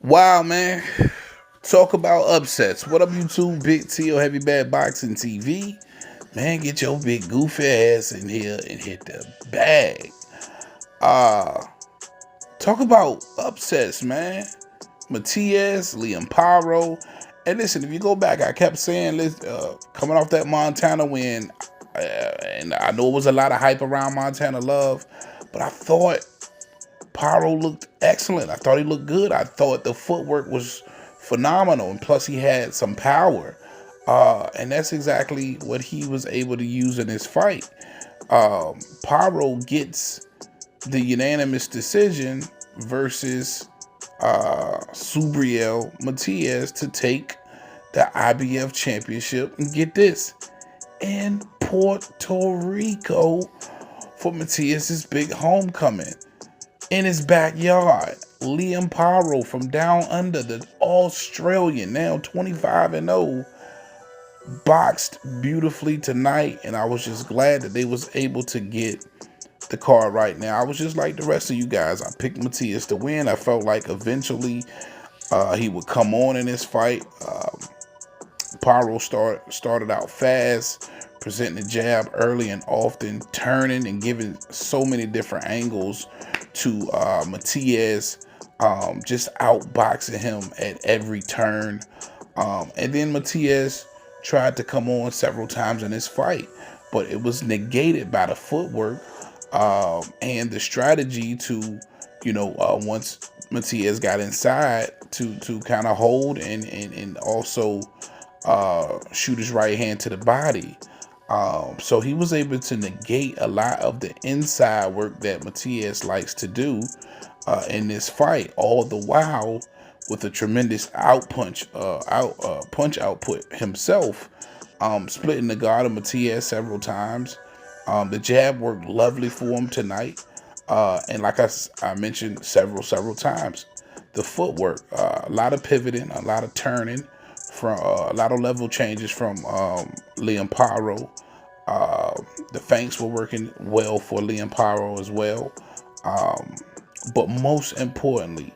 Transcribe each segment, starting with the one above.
Wow, man. Talk about upsets. What up, YouTube? Big T.O. Heavy Bad Boxing TV. Man, get your big goofy ass in here and hit the bag. Uh, Talk about upsets, man. Matias, Liam Paro. And listen, if you go back, I kept saying, coming off that Montana win, and I know it was a lot of hype around Montana Love, but I thought Paro looked excellent. I thought he looked good. I thought the footwork was phenomenal, and plus he had some power. And that's exactly what he was able to use in this fight. Paro gets the unanimous decision versus Subriel Matias to take the IBF championship and get this in Puerto Rico for Matias's big homecoming in his backyard. Liam Paro from down under, the Australian, now 25-0, boxed beautifully tonight, and I was just glad that they was able to get the card right now. I was just like the rest of you guys. I picked Matias to win. I felt like eventually he would come on in this fight. Paro started out fast, presenting the jab early and often, turning and giving so many different angles to Matias, just outboxing him at every turn. And then Matias tried to come on several times in this fight, but it was negated by the footwork and the strategy to, once Matias got inside to kind of hold and also shoot his right hand to the body. So he was able to negate a lot of the inside work that Matias likes to do in this fight, all the while with a tremendous punch output himself, splitting the guard of Matias several times. The jab worked lovely for him tonight, and like I mentioned several times, the footwork, a lot of pivoting, a lot of turning, from a lot of level changes from Liam Paro. The feints were working well for Liam Paro as well. But most importantly,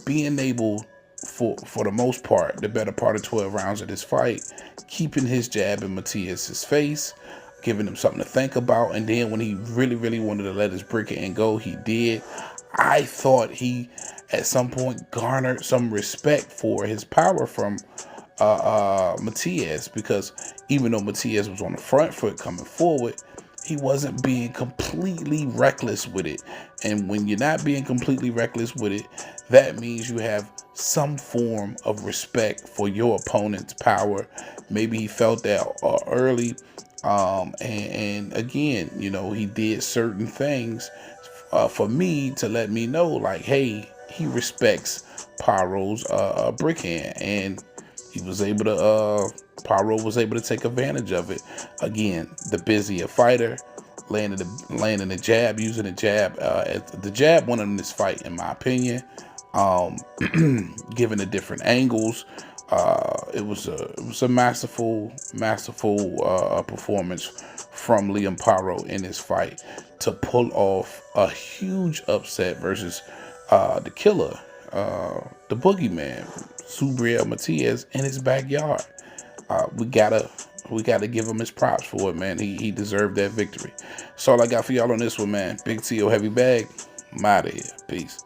being able, for the most part, the better part of 12 rounds of this fight, keeping his jab in Matias's face, giving him something to think about, and then when he really wanted to let his brick in go, he did. I thought he, at some point, garnered some respect for his power from Matias, because even though Matias was on the front foot coming forward, he wasn't being completely reckless with it. And when you're not being completely reckless with it, that means you have some form of respect for your opponent's power. Maybe he felt that early. And again, he did certain things for me to let me know, like, hey, he respects Paro's brick hand, and he was able to Paro was able to take advantage of it. Again, the busier fighter, landing the jab, using the jab. The jab won in this fight, in my opinion. Given the different angles, it was a masterful performance from Liam Paro in this fight to pull off a huge upset versus the killer, the boogeyman, Subriel Matias, in his backyard. We gotta give him his props for it, man. He deserved that victory. That's all I got for y'all on this one, man. Big T.O. Heavy Bag. I'm out of here. Peace.